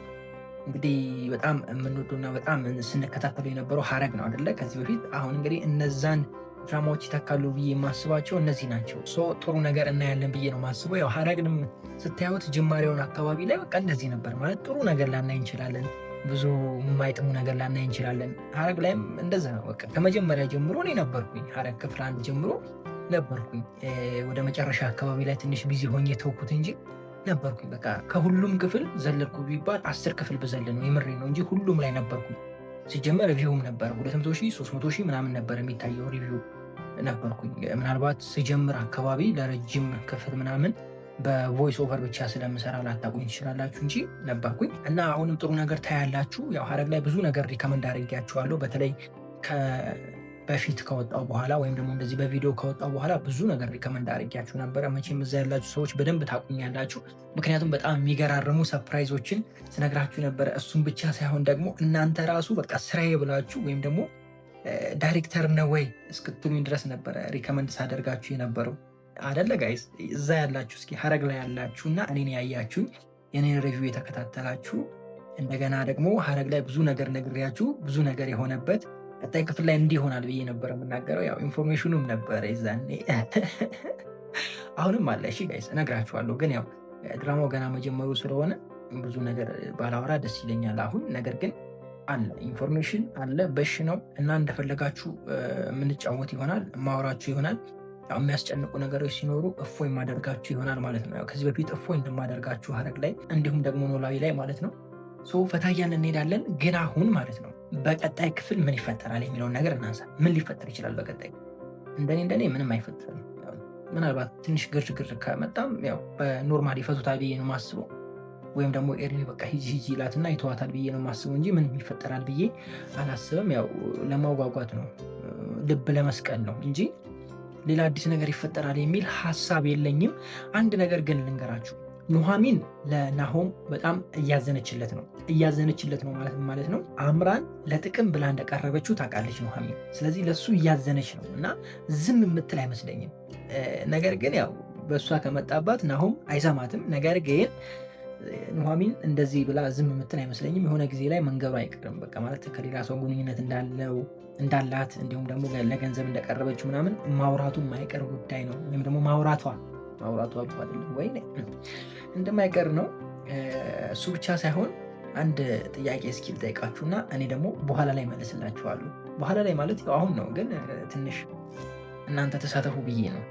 እንግዲህ በጣም የምንወደውና በጣም ስንከታተሉ የነበረው ሐረግ ነው አይደለ? ከዚህ በፊት አሁን እንግዲህ እነዛን ድራማዎች ይተካሉ ብዬ የማስባቸው እነዚህ ናቸው። ጥሩ ነገር እናያለን ብዬ ነው ማስበው። ያው ሐረግንም ስታዩት ጅማሬውን አካባቢ ላይ በቃ እንደዚህ ነበር ማለት ጥሩ ነገር ላናይ እንችላለን፣ ብዙ የማይጥሙ ነገር ላናይ እንችላለን። ሐረግ ላይም እንደዛ ነው። በቃ ከመጀመሪያ ጀምሮ እኔ ነበርኩኝ፣ ሐረግ ክፍል 1 ጀምሮ ነበርኩኝ። ወደ መጨረሻ አካባቢ ላይ ትንሽ ቢዚ ሆኜ ተውኩት እንጂ ነበርኩኝ። በቃ ከሁሉም ክፍል ዘለልኩ ቢባል 10 ክፍል ብዘል ነው የምሬ ነው እንጂ ሁሉም ላይ ነበርኩኝ። ሲጀመር ሪቪውም ነበር 200,000 300,000 ምናምን ነበር የሚታየው ሪቪው ነበርኩኝ። ምናልባት ስጀምር አካባቢ ለረጅም ክፍል ምናምን በቮይስ ኦቨር ብቻ ስለምሰራ ላታቁኝ ትችላላችሁ እንጂ ነበርኩኝ። እና አሁንም ጥሩ ነገር ታያላችሁ። ያው ሐረግ ላይ ብዙ ነገር ሪከመንድ አድርጌያችኋለሁ። በተለይ በፊት ከወጣው በኋላ ወይም ደግሞ እንደዚህ በቪዲዮ ከወጣው በኋላ ብዙ ነገር ሪከመንድ አድርጌያችሁ ነበረ። መቼም እዛ ያላችሁ ሰዎች በደንብ ታቁኛላችሁ። ምክንያቱም በጣም የሚገራርሙ ሰርፕራይዞችን ስነግራችሁ ነበረ። እሱም ብቻ ሳይሆን ደግሞ እናንተ ራሱ በቃ ስራዬ ብላችሁ ወይም ደግሞ ዳይሬክተር ነው ወይ እስክትሉኝ ድረስ ነበረ ሪከመንድ ሳደርጋችሁ የነበረው አደለ ጋይስ? እዛ ያላችሁ እስኪ ሐረግ ላይ ያላችሁ እና እኔን ያያችሁኝ የኔን ሪቪው የተከታተላችሁ እንደገና ደግሞ ሐረግ ላይ ብዙ ነገር ነግሬያችሁ ብዙ ነገር የሆነበት ቀጣይ ክፍል ላይ እንዲህ ይሆናል ብዬ ነበር የምናገረው። ያው ኢንፎርሜሽኑም ነበረ ይዛኔ አሁንም አለ። እሺ ጋይስ እነግራችኋለሁ። ግን ያው ድራማው ገና መጀመሩ ስለሆነ ብዙ ነገር ባላወራ ደስ ይለኛል አሁን። ነገር ግን አለ ኢንፎርሜሽን አለ፣ በሽ ነው እና እንደፈለጋችሁ የምንጫወት ይሆናል፣ ማወራችሁ ይሆናል። ያው የሚያስጨንቁ ነገሮች ሲኖሩ እፎይ የማደርጋችሁ ይሆናል ማለት ነው። ያው ከዚህ በፊት እፎይ እንደማደርጋችሁ ሐረግ ላይ እንዲሁም ደግሞ ኖላዊ ላይ ማለት ነው። ፈታ እያልን እንሄዳለን። ግን አሁን ማለት ነው በቀጣይ ክፍል ምን ይፈጠራል የሚለውን ነገር እናንሳ። ምን ሊፈጠር ይችላል በቀጣይ? እንደኔ ምንም አይፈጠርም። ምናልባት ትንሽ ግርግር ከመጣም ያው በኖርማል ይፈቱታል ብዬ ነው ማስበው። ወይም ደግሞ ኤርሚ በቃ ሂጂ ይላትና ይተዋታል ብዬ ነው ማስበው እንጂ ምንም ይፈጠራል ብዬ አላስብም። ያው ለማጓጓት ነው፣ ልብ ለመስቀል ነው እንጂ ሌላ አዲስ ነገር ይፈጠራል የሚል ሀሳብ የለኝም። አንድ ነገር ግን ልንገራችሁ፣ ኑሃሚን ለናሆም በጣም እያዘነችለት ነው ማለት ነው። አምራን ለጥቅም ብላ እንደቀረበችው ታውቃለች ኑሃሚን። ስለዚህ ለሱ እያዘነች ነው እና ዝም የምትል አይመስለኝም። ነገር ግን ያው በእሷ ከመጣባት ናሆም አይሰማትም። ነገር ግን ኑሐሚን እንደዚህ ብላ ዝም የምትል አይመስለኝም። የሆነ ጊዜ ላይ መንገዱ አይቀርም። በቃ ማለት ከሌላ ሰው ግንኙነት እንዳላት እንዲሁም ደግሞ ለገንዘብ እንደቀረበችው ምናምን ማውራቱ የማይቀር ጉዳይ ነው። ወይም ደግሞ ማውራቷ አይደለም ወይ እንደማይቀር ነው። እሱ ብቻ ሳይሆን አንድ ጥያቄ እስኪ ልጠይቃችሁና እኔ ደግሞ በኋላ ላይ መልስላችኋለሁ። በኋላ ላይ ማለት ያው አሁን ነው፣ ግን ትንሽ እናንተ ተሳተፉ ብዬ ነው።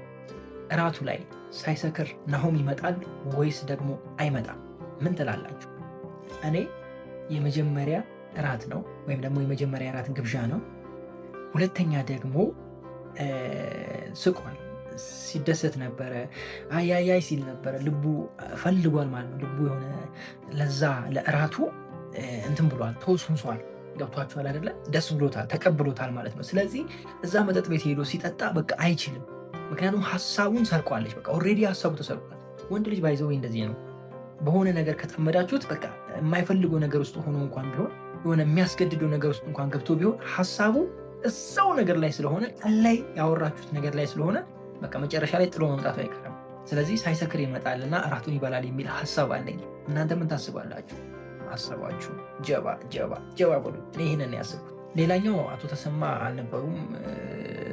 እራቱ ላይ ሳይሰክር ናሆም ይመጣል ወይስ ደግሞ አይመጣም? ምን ትላላችሁ? እኔ የመጀመሪያ እራት ነው ወይም ደግሞ የመጀመሪያ እራት ግብዣ ነው። ሁለተኛ ደግሞ ስቋል፣ ሲደሰት ነበረ፣ አያያይ ሲል ነበረ። ልቡ ፈልጓል ማለት ነው። ልቡ የሆነ ለዛ ለእራቱ እንትን ብሏል፣ ተወስንሷል። ገብቷችኋል አይደለ? ደስ ብሎታል፣ ተቀብሎታል ማለት ነው። ስለዚህ እዛ መጠጥ ቤት ሄዶ ሲጠጣ በቃ አይችልም። ምክንያቱም ሀሳቡን ሰርቋለች። በቃ ኦልሬዲ ሀሳቡ ተሰርቋል። ወንድ ልጅ ባይዘው እንደዚህ ነው። በሆነ ነገር ከጠመዳችሁት በቃ የማይፈልገው ነገር ውስጥ ሆኖ እንኳን ቢሆን የሆነ የሚያስገድደው ነገር ውስጥ እንኳን ገብቶ ቢሆን ሀሳቡ እዛው ነገር ላይ ስለሆነ ቀን ላይ ያወራችሁት ነገር ላይ ስለሆነ በቃ መጨረሻ ላይ ጥሎ መምጣቱ አይቀርም። ስለዚህ ሳይሰክር ይመጣልና እራቱን ይበላል የሚል ሀሳብ አለኝ። እናንተ ምን ታስባላችሁ? ሀሳባችሁ ጀባ በሉ። ይህንን ያስቡት። ሌላኛው አቶ ተሰማ አልነበሩም፣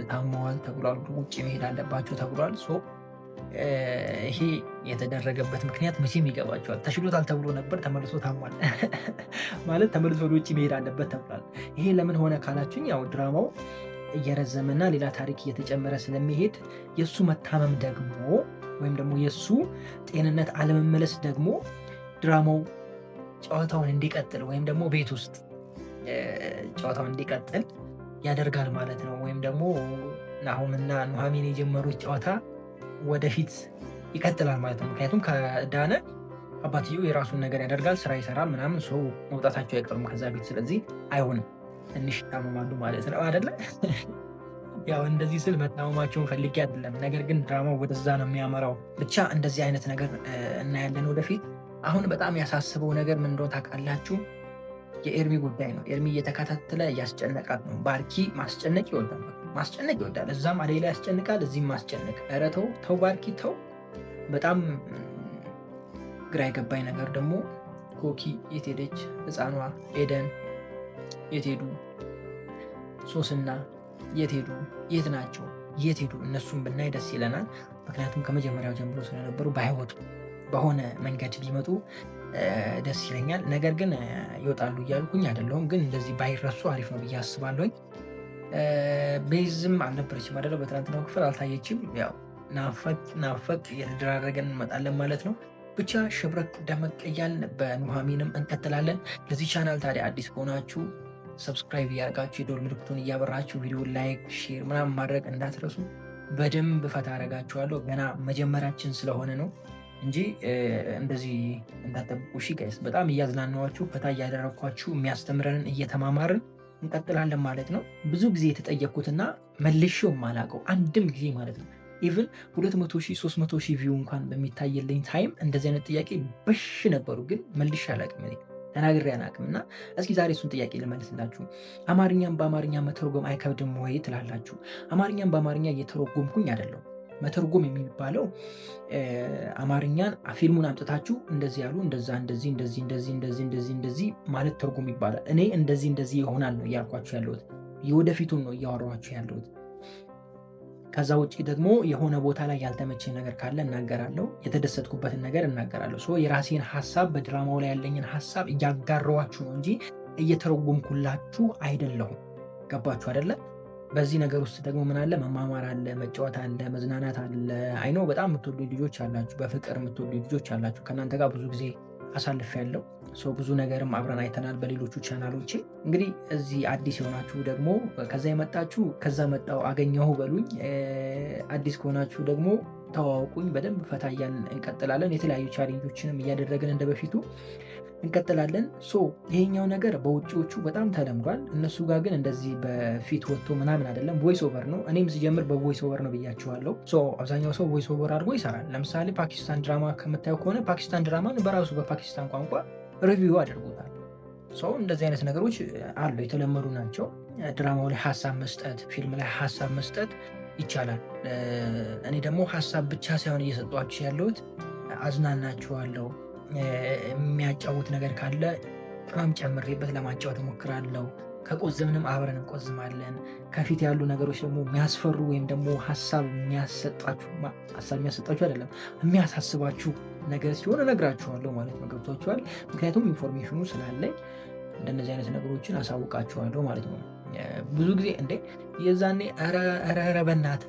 ታመዋል ተብሏል። ውጭ መሄድ አለባቸው ተብሏል። ይሄ የተደረገበት ምክንያት መቼም ይገባቸዋል። ተሽሎታል ተብሎ ነበር፣ ተመልሶ ታሟል ማለት ተመልሶ ወደ ውጭ መሄድ አለበት ተብሏል። ይሄ ለምን ሆነ ካላችሁኝ ያው ድራማው እየረዘመና ሌላ ታሪክ እየተጨመረ ስለሚሄድ የእሱ መታመም ደግሞ ወይም ደግሞ የእሱ ጤንነት አለመመለስ ደግሞ ድራማው ጨዋታውን እንዲቀጥል ወይም ደግሞ ቤት ውስጥ ጨዋታውን እንዲቀጥል ያደርጋል ማለት ነው። ወይም ደግሞ ናሆምና ኑሐሚን የጀመሩት ጨዋታ ወደፊት ይቀጥላል ማለት ነው። ምክንያቱም ከዳነ አባትየው የራሱን ነገር ያደርጋል፣ ስራ ይሰራል ምናምን፣ ሰው መውጣታቸው አይቀሩም ከዛ ቤት። ስለዚህ አይሆንም፣ ትንሽ ይታመማሉ ማለት ነው አይደለ? ያው እንደዚህ ስል መታመማቸውን ፈልጌ አይደለም፣ ነገር ግን ድራማው ወደዛ ነው የሚያመራው። ብቻ እንደዚህ አይነት ነገር እናያለን ወደፊት። አሁን በጣም ያሳስበው ነገር ምን እንደሆነ ታውቃላችሁ? የኤርሚ ጉዳይ ነው። ኤርሚ እየተከታተለ እያስጨነቃት ነው። ባርኪ ማስጨነቅ ይወዳል። እዛም አደይ ላይ ያስጨንቃል፣ እዚህም ማስጨነቅ። ኧረ ተው ባርኪ ተው። በጣም ግራ የገባኝ ነገር ደግሞ ኮኪ የት ሄደች? ህፃኗ ኤደን የት ሄዱ? ሶስና የት ሄዱ? የት ናቸው? የት ሄዱ? እነሱም ብናይ ደስ ይለናል። ምክንያቱም ከመጀመሪያው ጀምሮ ስለነበሩ ባይወጡ በሆነ መንገድ ቢመጡ ደስ ይለኛል። ነገር ግን ይወጣሉ እያልኩኝ አይደለሁም፣ ግን እንደዚህ ባይረሱ አሪፍ ነው ብዬ አስባለሁኝ። ቤዝም አልነበረችም አይደለ? በትናንትናው ክፍል አልታየችም። ያው ናፈቅ እየተደራረገን እንመጣለን ማለት ነው። ብቻ ሽብረቅ ደመቅ እያልን በኑሐሚንም እንቀጥላለን። ለዚህ ቻናል ታዲያ አዲስ ከሆናችሁ ሰብስክራይብ እያደረጋችሁ የደወል ምልክቱን እያበራችሁ ቪዲዮ ላይክ፣ ሼር ምናምን ማድረግ እንዳትረሱ። በደንብ ፈታ አደርጋችኋለሁ። ገና መጀመሪያችን ስለሆነ ነው እንጂ እንደዚህ እንዳጠብቁ። እሺ ጋይስ፣ በጣም እያዝናናኋችሁ ፈታ እያደረግኳችሁ የሚያስተምረንን እየተማማርን እንቀጥላለን ማለት ነው። ብዙ ጊዜ የተጠየቅኩትና መልሼው የማላውቀው አንድም ጊዜ ማለት ነው ኢቭን 200,000 300,000 ቪው እንኳን በሚታየልኝ ታይም እንደዚህ አይነት ጥያቄ በሽ ነበሩ፣ ግን መልሼ አላውቅም፣ እኔ ተናግሬ አላውቅም። እና እስኪ ዛሬ እሱን ጥያቄ ልመልስላችሁ። አማርኛም በአማርኛ መተርጎም አይከብድም ወይ ትላላችሁ? አማርኛም በአማርኛ እየተረጎምኩኝ አይደለም። መተርጎም የሚባለው አማርኛን ፊልሙን አምጥታችሁ እንደዚህ ያሉ እንደዚህ ማለት ተርጎም ይባላል። እኔ እንደዚህ ይሆናል ነው እያልኳችሁ ያለሁት፣ የወደፊቱን ነው እያወራኋችሁ ያለሁት። ከዛ ውጭ ደግሞ የሆነ ቦታ ላይ ያልተመቸኝ ነገር ካለ እናገራለሁ፣ የተደሰትኩበትን ነገር እናገራለሁ። የራሴን ሀሳብ በድራማው ላይ ያለኝን ሀሳብ እያጋራኋችሁ ነው እንጂ እየተረጎምኩላችሁ አይደለሁም። ገባችሁ አይደለ? በዚህ ነገር ውስጥ ደግሞ ምን አለ? መማማር አለ፣ መጫወት አለ፣ መዝናናት አለ። አይኖ በጣም የምትወዱ ልጆች አላችሁ፣ በፍቅር የምትወዱ ልጆች አላችሁ። ከእናንተ ጋር ብዙ ጊዜ አሳልፍ ያለው ብዙ ነገርም አብረን አይተናል በሌሎቹ ቻናሎች። እንግዲህ እዚህ አዲስ የሆናችሁ ደግሞ ከዛ የመጣችሁ ከዛ መጣው አገኘሁ በሉኝ። አዲስ ከሆናችሁ ደግሞ ተዋውቁኝ። በደንብ ፈታ እያልን እንቀጥላለን። የተለያዩ ቻሌንጆችንም እያደረግን እንደ በፊቱ እንቀጥላለን። ይሄኛው ነገር በውጭዎቹ በጣም ተለምዷል። እነሱ ጋር ግን እንደዚህ በፊት ወጥቶ ምናምን አይደለም፣ ቮይስ ኦቨር ነው። እኔም ሲጀምር በቮይስ ኦቨር ነው ብያችኋለሁ። አብዛኛው ሰው ቮይስ ኦቨር አድርጎ ይሰራል። ለምሳሌ ፓኪስታን ድራማ ከምታየው ከሆነ ፓኪስታን ድራማን በራሱ በፓኪስታን ቋንቋ ሪቪው አድርጎታል። እንደዚህ አይነት ነገሮች አሉ፣ የተለመዱ ናቸው። ድራማው ላይ ሀሳብ መስጠት፣ ፊልም ላይ ሀሳብ መስጠት ይቻላል። እኔ ደግሞ ሀሳብ ብቻ ሳይሆን እየሰጧችሁ ያለሁት አዝናናችኋለሁ። የሚያጫውት ነገር ካለ በጣም ጨምሬበት ለማጫወት እሞክራለሁ። ከቆዘምንም አብረን እንቆዝማለን። ከፊት ያሉ ነገሮች ደግሞ የሚያስፈሩ ወይም ደግሞ ሀሳብ የሚያሰጣችሁ አይደለም የሚያሳስባችሁ ነገር ሲሆን እነግራችኋለሁ ማለት ነው። ገብቷችኋል? ምክንያቱም ኢንፎርሜሽኑ ስላለኝ እንደነዚህ አይነት ነገሮችን አሳውቃችኋለሁ ማለት ነው። ብዙ ጊዜ እንዴ የዛኔ ኧረ በናት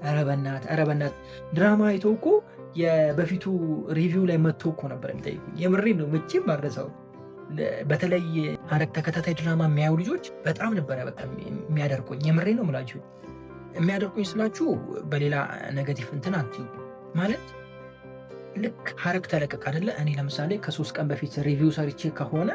ድራማ አይቶ እኮ በፊቱ ሪቪው ላይ መጥቶ እኮ ነበር የሚጠይቁኝ። የምሬን ነው። መቼም ማረሳው በተለይ ሐረግ ተከታታይ ድራማ የሚያዩ ልጆች በጣም ነበረ በቃ የሚያደርቁኝ። የምሬን ነው የምላችሁ። የሚያደርቁኝ ስላችሁ በሌላ ኔጋቲቭ እንትን አትዩ ማለት ልክ ሐረግ ተለቀቅ አይደለ? እኔ ለምሳሌ ከ3 ቀን በፊት ሪቪው ሰርቼ ከሆነ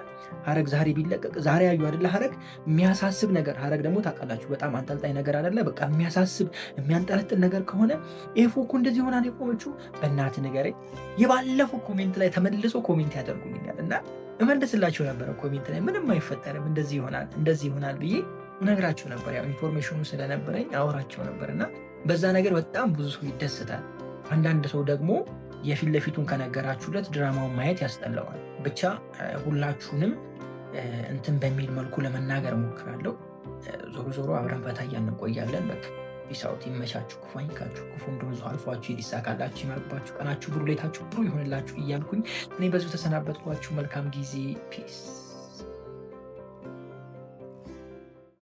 ሐረግ ዛሬ ቢለቀቅ ዛሬ ያዩ አይደለ? ሐረግ የሚያሳስብ ነገር ሐረግ ደግሞ ታውቃላችሁ በጣም አንጠልጣይ ነገር አይደለ? በቃ የሚያሳስብ የሚያንጠለጥል ነገር ከሆነ ኤፎ እኮ እንደዚህ ሆናል የቆመችው በእናትህ ንገረኝ። የባለፈው ኮሜንት ላይ ተመልሶ ኮሜንት ያደርጉልኛል እና እመልስላቸው ነበረ ኮሜንት ላይ ምንም አይፈጠርም እንደዚህ ይሆናል ብዬ እነግራቸው ነበር። ያው ኢንፎርሜሽኑ ስለነበረኝ አወራቸው ነበር እና በዛ ነገር በጣም ብዙ ሰው ይደሰታል። አንዳንድ ሰው ደግሞ የፊት ለፊቱን ከነገራችሁለት ድራማውን ማየት ያስጠላዋል። ብቻ ሁላችሁንም እንትን በሚል መልኩ ለመናገር ሞክራለሁ። ዞሮ አብረን ፈታ እንቆያለን። በቃ ፒስ አውት። ይመቻችሁ፣ ክፉ አይንካችሁ፣ ክፉ እንደብዙ አልፏችሁ ይሳካላችሁ፣ ይመርባችሁ፣ ቀናችሁ ብሩ፣ ሌታችሁ ብሩ ይሆንላችሁ እያልኩኝ እኔ በዚሁ ተሰናበትኳችሁ። መልካም ጊዜ። ፒስ